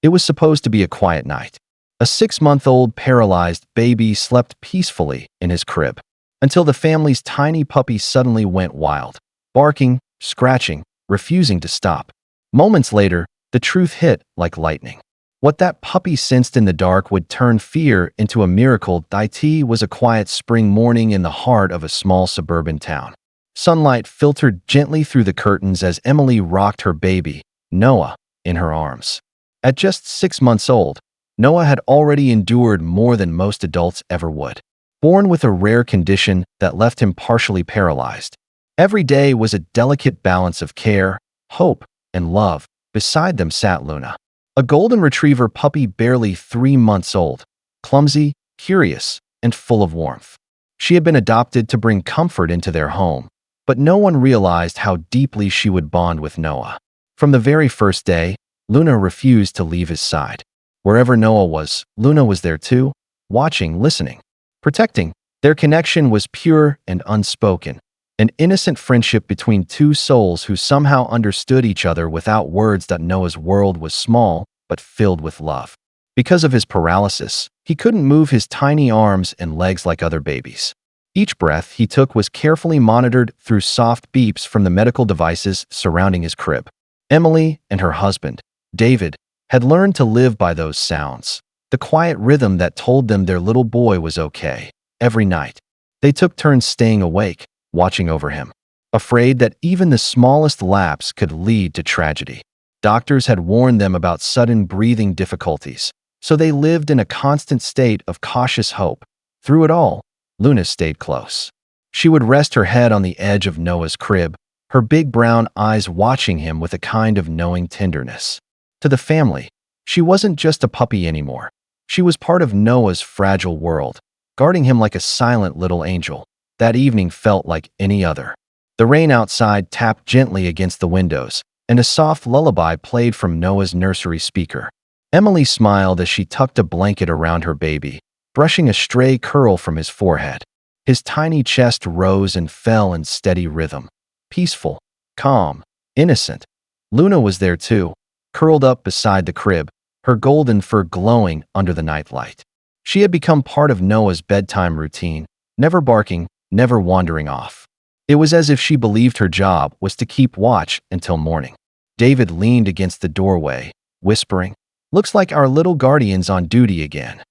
It was supposed to be a quiet night. A 6-month-old paralyzed baby slept peacefully in his crib until the family's tiny puppy suddenly went wild, barking, scratching, refusing to stop. Moments later, the truth hit like lightning. What that puppy sensed in the dark would turn fear into a miracle. It was a quiet spring morning in the heart of a small suburban town. Sunlight filtered gently through the curtains as Emily rocked her baby, Noah, in her arms. At just 6 months old, Noah had already endured more than most adults ever would. Born with a rare condition that left him partially paralyzed, every day was a delicate balance of care, hope, and love. Beside them sat Luna, a golden retriever puppy barely 3 months old, clumsy, curious, and full of warmth. She had been adopted to bring comfort into their home, but no one realized how deeply she would bond with Noah. From the very first day, Luna refused to leave his side. Wherever Noah was, Luna was there too, watching, listening, protecting. Their connection was pure and unspoken, an innocent friendship between two souls who somehow understood each other without words. Noah's world was small, but filled with love. Because of his paralysis, he couldn't move his tiny arms and legs like other babies. Each breath he took was carefully monitored through soft beeps from the medical devices surrounding his crib. Emily and her husband, David, had learned to live by those sounds, the quiet rhythm that told them their little boy was okay. Every night, they took turns staying awake, watching over him, afraid that even the smallest lapse could lead to tragedy. Doctors had warned them about sudden breathing difficulties, so they lived in a constant state of cautious hope. Through it all, Luna stayed close. She would rest her head on the edge of Noah's crib, her big brown eyes watching him with a kind of knowing tenderness. To the family, she wasn't just a puppy anymore. She was part of Noah's fragile world, guarding him like a silent little angel. That evening felt like any other. The rain outside tapped gently against the windows, and a soft lullaby played from Noah's nursery speaker. Emily smiled as she tucked a blanket around her baby, brushing a stray curl from his forehead. His tiny chest rose and fell in steady rhythm. Peaceful, calm, innocent. Luna was there too, curled up beside the crib, her golden fur glowing under the nightlight. She had become part of Noah's bedtime routine, never barking, never wandering off. It was as if she believed her job was to keep watch until morning. David leaned against the doorway, whispering, "Looks like our little guardian's on duty again."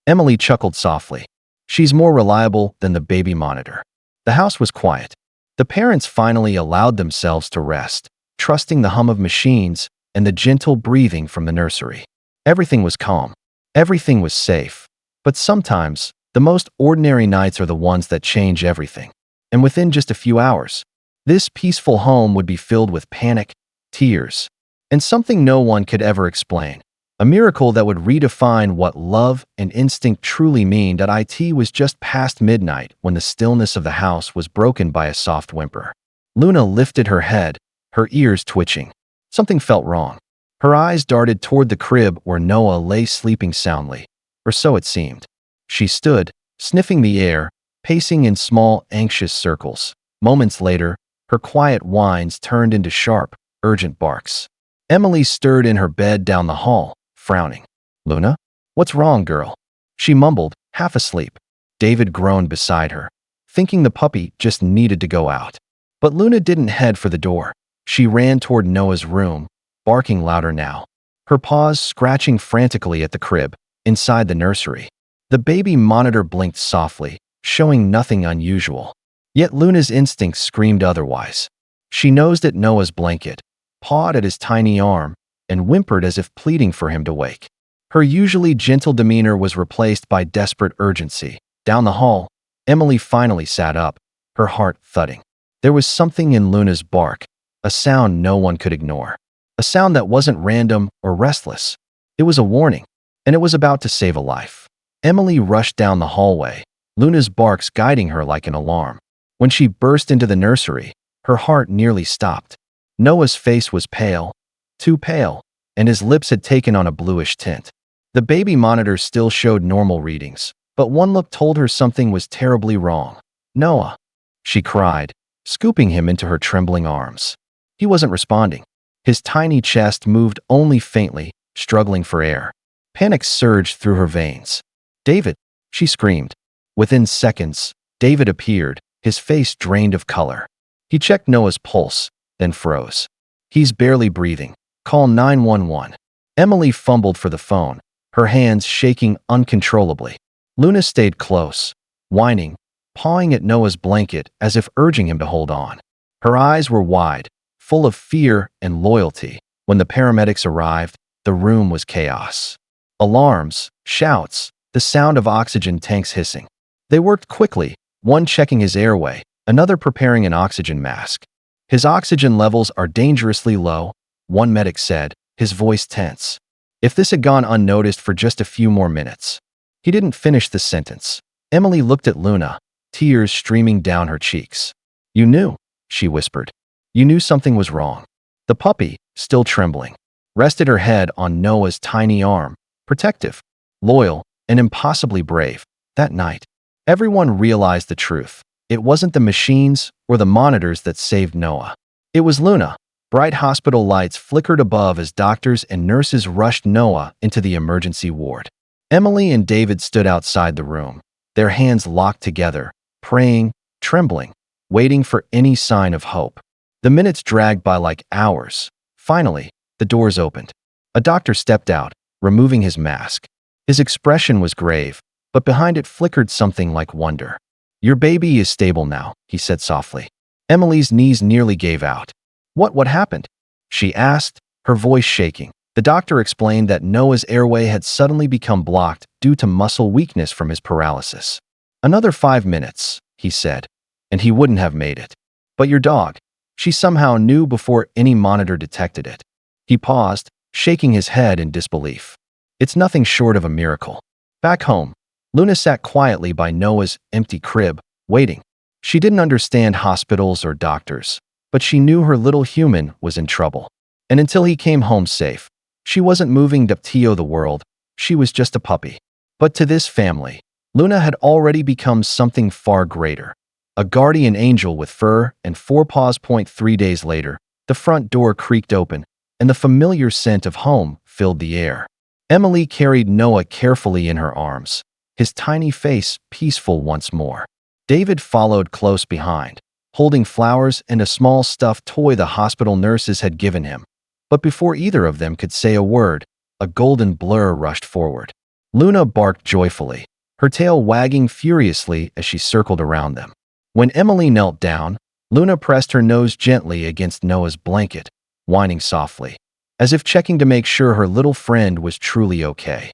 Emily chuckled softly. She's more reliable than the baby monitor. The house was quiet. The parents finally allowed themselves to rest, trusting the hum of machines and the gentle breathing from the nursery. Everything was calm. Everything was safe. But sometimes, the most ordinary nights are the ones that change everything. And within just a few hours, this peaceful home would be filled with panic, tears, and something no one could ever explain. A miracle that would redefine what love and instinct truly mean. It was just past midnight when the stillness of the house was broken by a soft whimper. Luna lifted her head, her ears twitching. Something felt wrong. Her eyes darted toward the crib where Noah lay sleeping soundly, or so it seemed. She stood, sniffing the air, pacing in small, anxious circles. Moments later, her quiet whines turned into sharp, urgent barks. Emily stirred in her bed down the hall, frowning. "Luna? What's wrong, girl?" she mumbled, half asleep. David groaned beside her, thinking the puppy just needed to go out. But Luna didn't head for the door. She ran toward Noah's room, barking louder now, her paws scratching frantically at the crib, inside the nursery. The baby monitor blinked softly, showing nothing unusual. Yet Luna's instincts screamed otherwise. She nosed at Noah's blanket, pawed at his tiny arm, and whimpered as if pleading for him to wake. Her usually gentle demeanor was replaced by desperate urgency. Down the hall, Emily finally sat up, her heart thudding. There was something in Luna's bark, a sound no one could ignore. A sound that wasn't random or restless. It was a warning, and it was about to save a life. Emily rushed down the hallway, Luna's barks guiding her like an alarm. When she burst into the nursery, her heart nearly stopped. Noah's face was pale, too pale, and his lips had taken on a bluish tint. The baby monitor still showed normal readings, but one look told her something was terribly wrong. "Noah," she cried, scooping him into her trembling arms. He wasn't responding. His tiny chest moved only faintly, struggling for air. Panic surged through her veins. "David!" she screamed. Within seconds, David appeared, his face drained of color. He checked Noah's pulse, then froze. "He's barely breathing. Call 911. Emily fumbled for the phone, her hands shaking uncontrollably. Luna stayed close, whining, pawing at Noah's blanket as if urging him to hold on. Her eyes were wide, full of fear and loyalty. When the paramedics arrived, the room was chaos. Alarms, shouts, the sound of oxygen tanks hissing. They worked quickly, one checking his airway, another preparing an oxygen mask. "His oxygen levels are dangerously low," one medic said, his voice tense. If this had gone unnoticed for just a few more minutes. He didn't finish the sentence. Emily looked at Luna, tears streaming down her cheeks. "You knew," she whispered. "You knew something was wrong." The puppy, still trembling, rested her head on Noah's tiny arm, protective, loyal, and impossibly brave. That night, everyone realized the truth. It wasn't the machines or the monitors that saved Noah. It was Luna. Bright hospital lights flickered above as doctors and nurses rushed Noah into the emergency ward. Emily and David stood outside the room, their hands locked together, praying, trembling, waiting for any sign of hope. The minutes dragged by like hours. Finally, the doors opened. A doctor stepped out, removing his mask. His expression was grave, but behind it flickered something like wonder. "Your baby is stable now," he said softly. Emily's knees nearly gave out. What happened?" she asked, her voice shaking. The doctor explained that Noah's airway had suddenly become blocked due to muscle weakness from his paralysis. "Another 5 minutes," he said, "and he wouldn't have made it. But your dog," she somehow knew before any monitor detected it. He paused, shaking his head in disbelief. "It's nothing short of a miracle." Back home, Luna sat quietly by Noah's empty crib, waiting. She didn't understand hospitals or doctors, but she knew her little human was in trouble. And until he came home safe, she wasn't moving to the world, she was just a puppy. But to this family, Luna had already become something far greater. A guardian angel with fur and 4 paws. 3 days later, the front door creaked open, and the familiar scent of home filled the air. Emily carried Noah carefully in her arms, his tiny face peaceful once more. David followed close behind, holding flowers and a small stuffed toy the hospital nurses had given him. But before either of them could say a word, a golden blur rushed forward. Luna barked joyfully, her tail wagging furiously as she circled around them. When Emily knelt down, Luna pressed her nose gently against Noah's blanket, whining softly, as if checking to make sure her little friend was truly okay.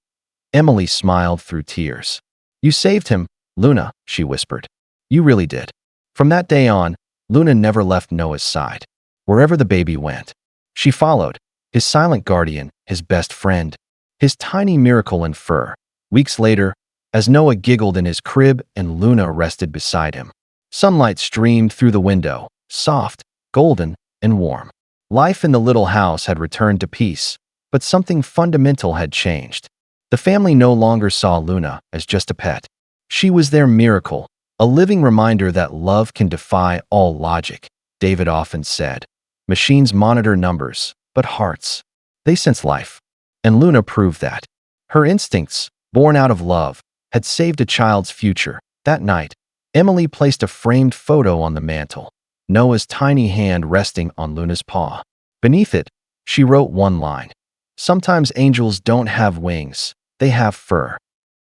Emily smiled through tears. "You saved him, Luna," she whispered. "You really did." From that day on, Luna never left Noah's side. Wherever the baby went, she followed, his silent guardian, his best friend, his tiny miracle in fur. Weeks later, as Noah giggled in his crib and Luna rested beside him, sunlight streamed through the window, soft, golden, and warm. Life in the little house had returned to peace, but something fundamental had changed. The family no longer saw Luna as just a pet. She was their miracle, a living reminder that love can defy all logic. David often said, "Machines monitor numbers, but hearts, they sense life." And Luna proved that. Her instincts, born out of love, had saved a child's future. That night, Emily placed a framed photo on the mantel, Noah's tiny hand resting on Luna's paw. Beneath it, she wrote one line. "Sometimes angels don't have wings, they have fur."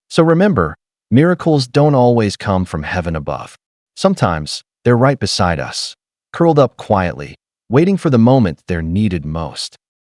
So remember, miracles don't always come from heaven above. Sometimes, they're right beside us, curled up quietly, waiting for the moment they're needed most.